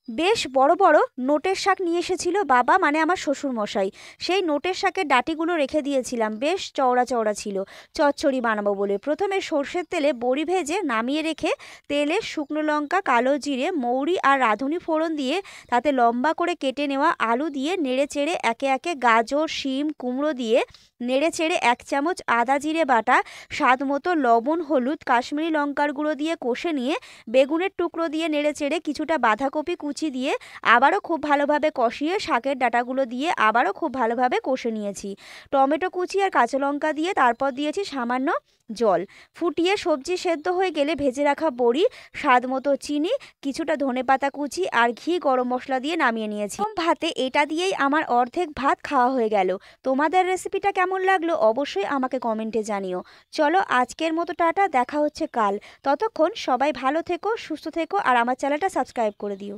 বেশ বড় বড় নোটের শাক নিয়ে এসেছিল বাবা, মানে আমার শ্বশুর মশাই। সেই নোটের শাকের ডাঁটিগুলো রেখে দিয়েছিলাম, বেশ চওড়া চওড়া ছিল। চচ্চড়ি বানাবো বলে প্রথমে সর্ষের তেলে বড়ি ভেজে নামিয়ে রেখে তেলে শুকনো লঙ্কা, কালো জিরে, মৌরি আর রাঁধুনি ফোড়ন দিয়ে তাতে লম্বা করে কেটে নেওয়া আলু দিয়ে নেড়ে চেড়ে একে একে গাজর, শিম, কুমড়ো দিয়ে নেড়ে চেড়ে 1 চামচ আদা জিরে বাটা, স্বাদ মতো লবণ, হলুদ, কাশ্মীরি লঙ্কার গুঁড়ো দিয়ে কষে নিয়ে বেগুনের টুকরো দিয়ে নেড়ে চেড়ে কিছুটা বাঁধাকপি কুচি দিয়ে আবারও খুব ভালোভাবে কষিয়ে শাকের ডাঁটাগুলো দিয়ে আবারও খুব ভালোভাবে কষে নিয়েছি। টমেটো কুচি আর কাঁচা লঙ্কা দিয়ে তারপর দিয়েছি সামান্য জল। ফুটিয়ে সবজি সেদ্ধ হয়ে গেলে ভেজে রাখা বড়ি, স্বাদ মতো চিনি, কিছুটা ধনেপাতা কুচি আর ঘি, গরম মশলা দিয়ে নামিয়ে নিয়েছি। ভাতে এটা দিয়েই আমার অর্ধেক ভাত খাওয়া হয়ে গেল। তোমাদের রেসিপিটা কেমন লাগলো অবশ্যই আমাকে কমেন্টে জানিও। চলো আজকের মতো টাটা, দেখা হচ্ছে কাল। ততক্ষণ সবাই ভালো থেকো, সুস্থ থেকো আর আমার চ্যানেলটা সাবস্ক্রাইব করে দিও।